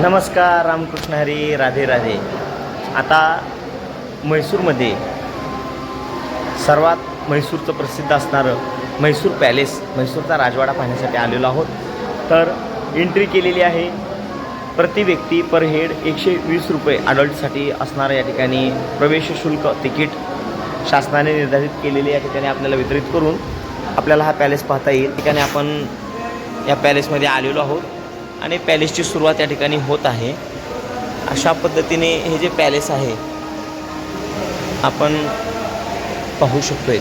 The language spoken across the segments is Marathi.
नमस्कार, रामकृष्ण हरी, राधे राधे. आता म्हैसूरमध्ये सर्वात म्हैसूरचं प्रसिद्ध असणारं म्हैसूर पॅलेस, म्हैसूरचा राजवाडा पाहण्यासाठी आलेलो आहोत. तर एंट्री केलेली आहे. प्रति व्यक्ती पर हेड 120 रुपये अडल्टसाठी असणारं या ठिकाणी प्रवेश शुल्क तिकीट शासनाने निर्धारित केलेले या ठिकाणी आपल्याला वितरित करून आपल्याला हा पॅलेस पाहता येईल. ठिकाणी आपण या पॅलेसमध्ये आलेलो आहोत आणि पॅलेसची सुरुवात या ठिकाणी होत आहे. अशा पद्धतीने हे जे पॅलेस आहे आपण पाहू शकतोय.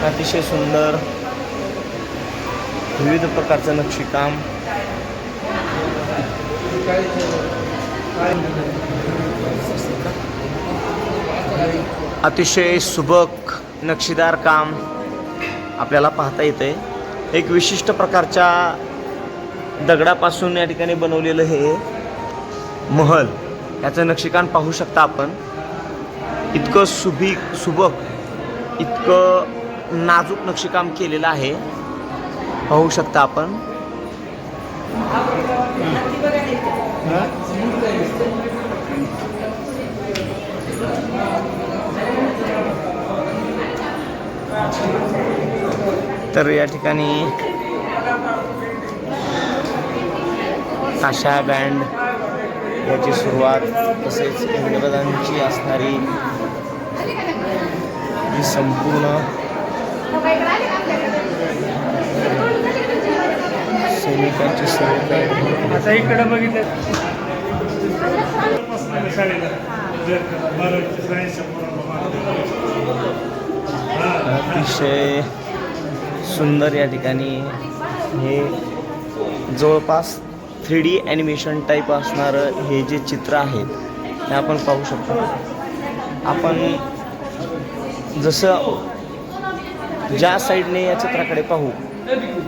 अतिशय सुंदर विविध प्रकारचं नक्षीकाम, अतिशय सुबक नक्षीदार काम आपल्याला पाहता येते. एक विशिष्ट प्रकारच्या दगडापासून या ठिकाणी बनवलेलं हे महल, याचं नक्षीकाम पाहू शकता आपण. इतकं सुबक, इतकं नाजूक नक्षीकाम केलेलं आहे, पाहू शकता आपण. तर या ठिकाणी आशा बँड याची सुरुवात, तसेच इंग्रजांची असणारी जी संपूर्ण सैनिकांची सैनिक आता इकडे बघितलं अतिशय सुंदर या ठिकाणी हे जवळपास 3D ॲनिमेशन टाईप असणारं हे जे चित्र आहेत हे आपण पाहू शकतो. आपण जसं ज्या साईडने या चित्राकडे पाहू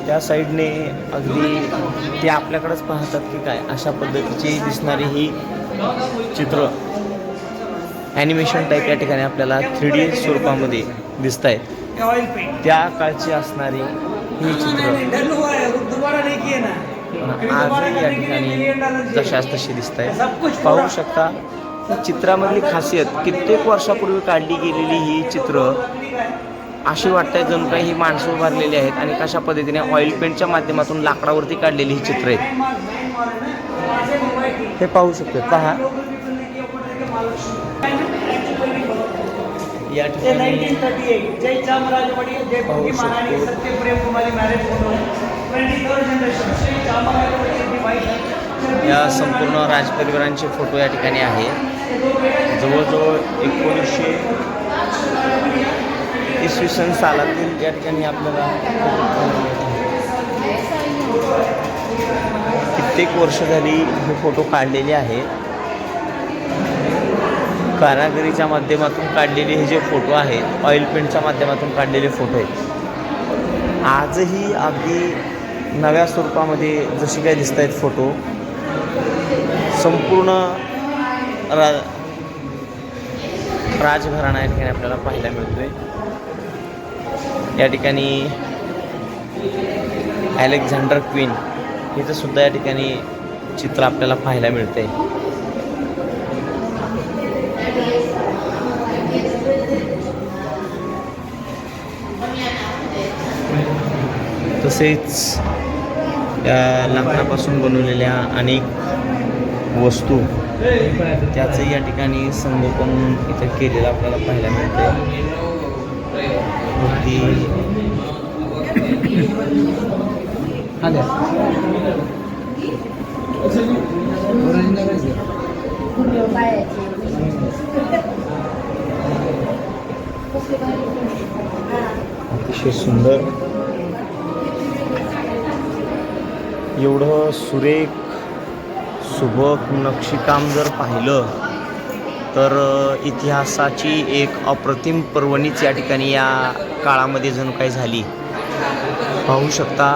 त्या साईडने अगदी ते आपल्याकडेच पाहतात की काय, अशा पद्धतीची दिसणारी ही चित्र ॲनिमेशन टाईप या ठिकाणी आपल्याला 3D स्वरूपामध्ये दिसत आहेत. त्या काळची असणारी ही चित्र आजही या ठिकाणी जशास तशी दिसत आहे. पाहू शकता चित्रामधली खासियत, कित्येक वर्षापूर्वी काढली गेलेली ही चित्र अशी वाटतंय जणू काही ही माणसं उभारलेली आहेत आणि कशा पद्धतीने ऑइल पेंटच्या माध्यमातून लाकडावरती काढलेली ही चित्र आहेत हे पाहू शकतो. पहा या ठिकाणी पाहू शकतो. या संपूर्ण राजपरिवारांचे फोटो या ठिकाणी आहे. जवळजवळ 1900 इसवी सन सालातील या ठिकाणी आपल्याला कित्येक वर्ष झाली हे फोटो काढलेले आहे. कारागिरीच्या माध्यमातून काढलेले हे जे फोटो आहेत, ऑइल पेंटच्या माध्यमातून काढलेले फोटो आहेत, आजही अगदी नव्या स्वरूपामध्ये जशी काय दिसत आहेत फोटो. संपूर्ण राजघराणा या ठिकाणी आपल्याला पाहायला मिळतोय. या ठिकाणी अलेक्झांडर क्वीन हिचं सुद्धा या ठिकाणी चित्र आपल्याला पाहायला मिळते. तसेच या लाकडापासून बनवलेल्या अनेक वस्तू त्याचंही या ठिकाणी संगोपन इथं केलेलं आपल्याला पाहायला मिळते. अतिशय सुंदर, एवढं सुरेख सुबक नक्षीकाम जर पाहिलं तर इतिहासाची एक अप्रतिम पर्वणीच या ठिकाणी या काळामध्ये जणू काही झाली. पाहू शकता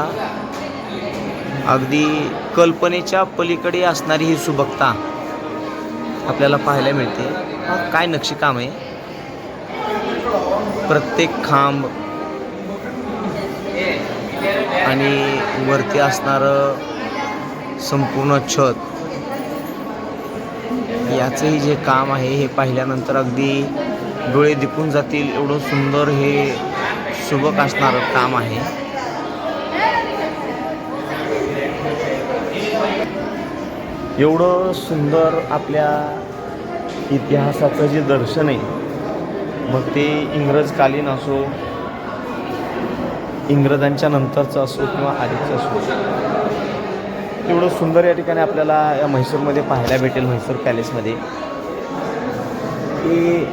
अगदी कल्पनेच्या पलीकडे असणारी ही सुबकता आपल्याला पाहायला मिळते. काय नक्षीकाम आहे. प्रत्येक खांब आणि वरती असणारं संपूर्ण छत, याचंही जे काम आहे हे पाहिल्यानंतर अगदी डोळे दिपून जातील एवढं सुंदर हे सुबक असणारं काम आहे. एवढं सुंदर आपल्या इतिहासाचं जे दर्शन आहे, मग ते इंग्रजकालीन असो, इंग्रजांच्या नंतरचं असो किंवा आधीचं असो, एवढं सुंदर या ठिकाणी आपल्याला या म्हैसूरमध्ये पाहायला भेटेल. म्हैसूर पॅलेसमध्ये हे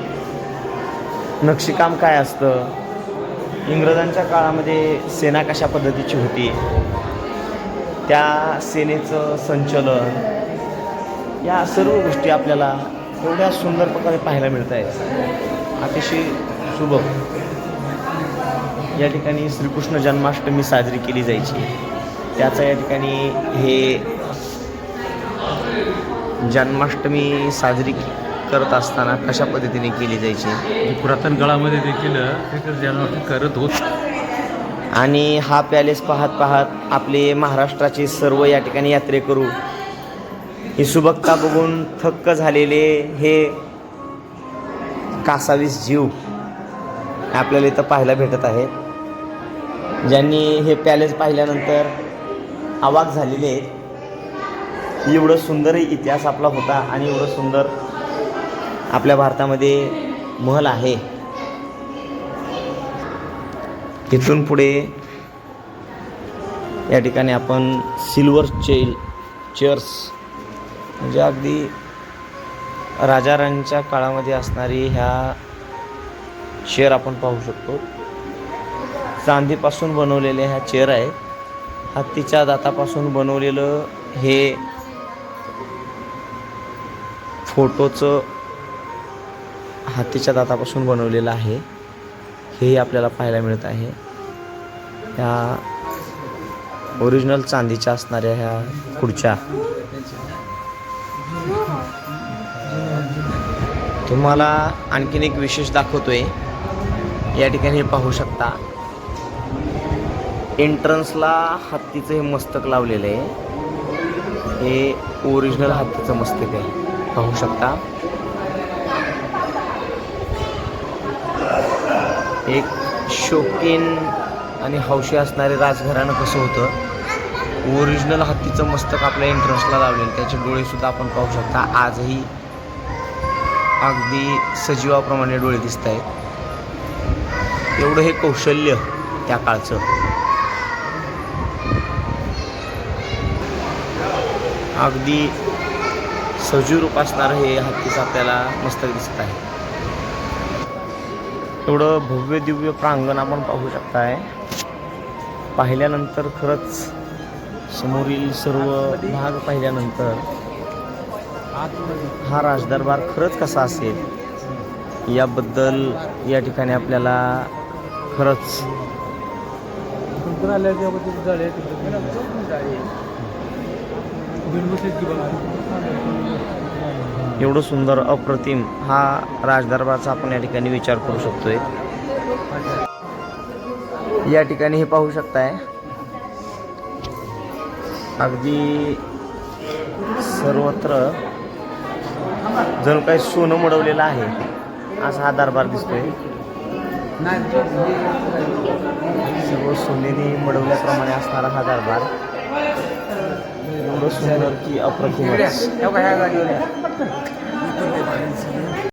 नक्षीकाम काय असतं, इंग्रजांच्या काळामध्ये सेना कशा पद्धतीची होती, त्या सेनेचं संचलन, या सर्व गोष्टी आपल्याला एवढ्या सुंदर प्रकारे पाहायला मिळत आहेत. अतिशय सुबक या ठिकाणी श्रीकृष्ण जन्माष्टमी साजरी केली जायची. त्याचा या ठिकाणी हे जन्माष्टमी साजरी करत असताना कशा पद्धतीने केली जायची, पुरातन काळामध्ये देखील जन्माष्टमी करत होत. आणि हा पॅलेस पाहत पाहत आपले महाराष्ट्राचे सर्व या ठिकाणी यात्रेकरू ही सुबकता बघून थक्क झालेले हे कासावीस जीव आपल्याला इथं पाहायला भेटत आहेत, ज्यांनी हे पॅलेस पाहिल्यानंतर अवाक झालेले आहेत. एवढं सुंदर इतिहास आपला होता आणि एवढं सुंदर आपल्या भारतामध्ये महल आहे. इथून पुढे या ठिकाणी आपण सिल्वर चेअर्स म्हणजे अगदी राजाराणीच्या काळामध्ये असणारी ह्या चेअर आपण पाहू शकतो. चांदीपासून बनवलेल्या ह्या चेअर आहे. हत्तीच्या दातापासून बनवलेलं हे फोटोचं हत्तीच्या दातापासून बनवलेलं आहे, हेही आपल्याला पाहायला मिळत आहे. ह्या ओरिजिनल चांदीच्या असणाऱ्या ह्या खुर्च्या तुम्हाला आणखीन एक विशेष दाखवतोय. या ठिकाणी हे पाहू शकता, एंट्रन्सला हत्तीचं हे मस्तक लावलेलं आहे. हे ओरिजिनल हत्तीचं मस्तक आहे, पाहू शकता. एक शौकीन आणि हौशी असणारे राजघराणं कसं होतं, ओरिजिनल हत्तीचं मस्तक आपल्या एंट्रन्सला लावलेलं, त्याचे डोळेसुद्धा आपण पाहू शकता. आजही अगदी सजीवाप्रमाणे डोळे दिसत आहेत. एवढं हे कौशल्य त्या काळचं. अगदी सजीव रूप असणारं हे हत्तीचं आपल्याला मस्तक दिसत आहे. एवढं भव्य दिव्य प्रांगण आपण पाहू शकताय. पाहिल्यानंतर खरंच समोरील सर्व भाग पाहिल्यानंतर हा राजदरबार खरंच कसा असेल याबद्दल या ठिकाणी आपल्याला खरंच एवढं सुंदर अप्रतिम हा राजदरबारचा आपण या ठिकाणी विचार करू शकतोय. या ठिकाणी हे पाहू शकताय, अगदी सर्वत्र जणू काही सोनं मडवलेलं आहे असा हा दरबार दिसतोय. सर्व सोनेने मडवल्याप्रमाणे असणारा हा दरबार एवढं सुंदर की अप्रतिमच.